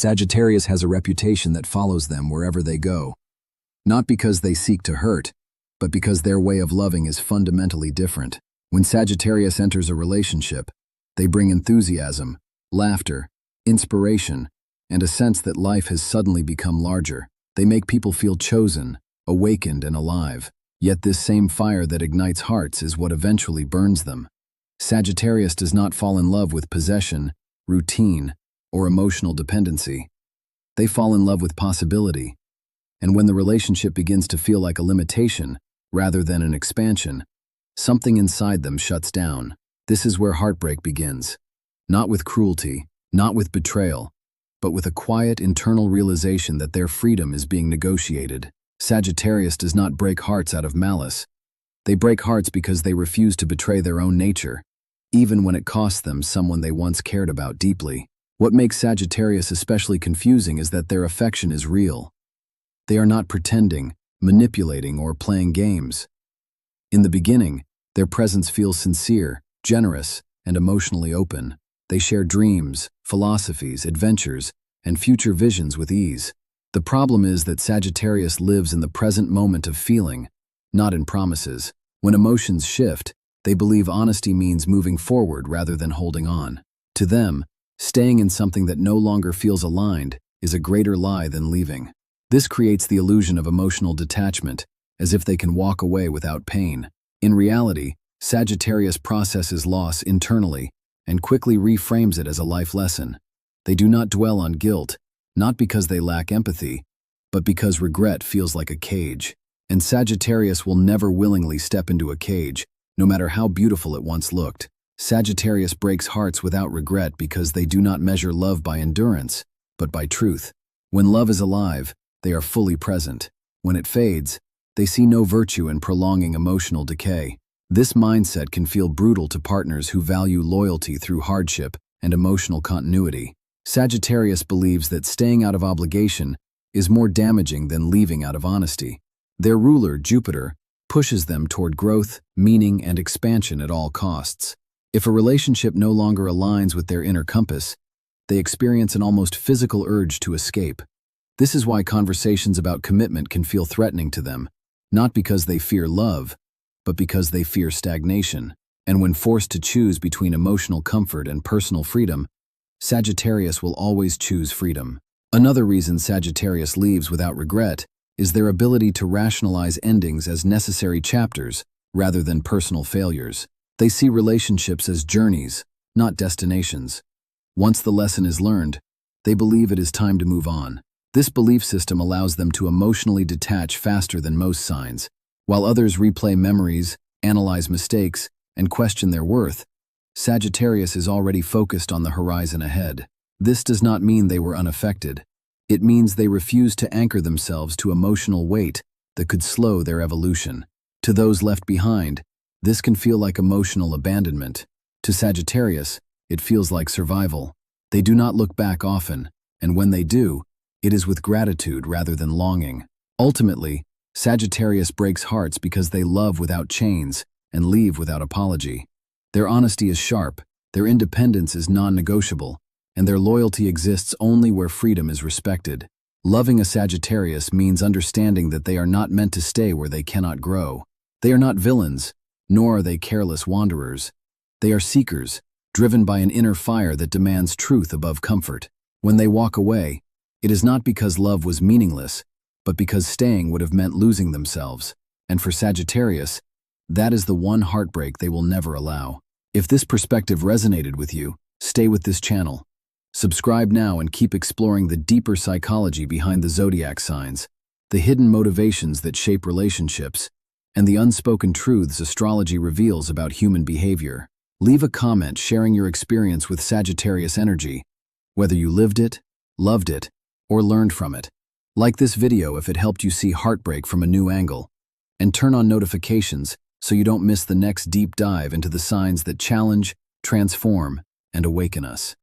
Sagittarius has a reputation that follows them wherever they go. Not because they seek to hurt, but because their way of loving is fundamentally different. When Sagittarius enters a relationship, they bring enthusiasm, laughter, inspiration, and a sense that life has suddenly become larger. They make people feel chosen, awakened, and alive. Yet this same fire that ignites hearts is what eventually burns them. Sagittarius does not fall in love with possession, routine, or emotional dependency. They fall in love with possibility. And when the relationship begins to feel like a limitation, rather than an expansion, something inside them shuts down. This is where heartbreak begins. Not with cruelty, not with betrayal, but with a quiet internal realization that their freedom is being negotiated. Sagittarius does not break hearts out of malice. They break hearts because they refuse to betray their own nature, even when it costs them someone they once cared about deeply. What makes Sagittarius especially confusing is that their affection is real. They are not pretending, manipulating, or playing games. In the beginning, their presence feels sincere, generous, and emotionally open. They share dreams, philosophies, adventures, and future visions with ease. The problem is that Sagittarius lives in the present moment of feeling, not in promises. When emotions shift, they believe honesty means moving forward rather than holding on. To them, staying in something that no longer feels aligned is a greater lie than leaving. This creates the illusion of emotional detachment, as if they can walk away without pain. In reality, Sagittarius processes loss internally and quickly reframes it as a life lesson. They do not dwell on guilt, not because they lack empathy, but because regret feels like a cage. And Sagittarius will never willingly step into a cage, no matter how beautiful it once looked. Sagittarius breaks hearts without regret because they do not measure love by endurance, but by truth. When love is alive, they are fully present. When it fades, they see no virtue in prolonging emotional decay. This mindset can feel brutal to partners who value loyalty through hardship and emotional continuity. Sagittarius believes that staying out of obligation is more damaging than leaving out of honesty. Their ruler, Jupiter, pushes them toward growth, meaning, and expansion at all costs. If a relationship no longer aligns with their inner compass, they experience an almost physical urge to escape. This is why conversations about commitment can feel threatening to them, not because they fear love, but because they fear stagnation. And when forced to choose between emotional comfort and personal freedom, Sagittarius will always choose freedom. Another reason Sagittarius leaves without regret is their ability to rationalize endings as necessary chapters rather than personal failures. They see relationships as journeys, not destinations. Once the lesson is learned, they believe it is time to move on. This belief system allows them to emotionally detach faster than most signs. While others replay memories, analyze mistakes, and question their worth, Sagittarius is already focused on the horizon ahead. This does not mean they were unaffected. It means they refuse to anchor themselves to emotional weight that could slow their evolution. To those left behind, this can feel like emotional abandonment. To Sagittarius, it feels like survival. They do not look back often, and when they do, it is with gratitude rather than longing. Ultimately, Sagittarius breaks hearts because they love without chains and leave without apology. Their honesty is sharp, their independence is non-negotiable, and their loyalty exists only where freedom is respected. Loving a Sagittarius means understanding that they are not meant to stay where they cannot grow. They are not villains, nor are they careless wanderers. They are seekers, driven by an inner fire that demands truth above comfort. When they walk away, it is not because love was meaningless, but because staying would have meant losing themselves. And for Sagittarius, that is the one heartbreak they will never allow. If this perspective resonated with you, stay with this channel. Subscribe now and keep exploring the deeper psychology behind the zodiac signs, the hidden motivations that shape relationships, and the unspoken truths astrology reveals about human behavior. Leave a comment sharing your experience with Sagittarius energy, whether you lived it, loved it, or learned from it. Like this video if it helped you see heartbreak from a new angle, and turn on notifications so you don't miss the next deep dive into the signs that challenge, transform, and awaken us.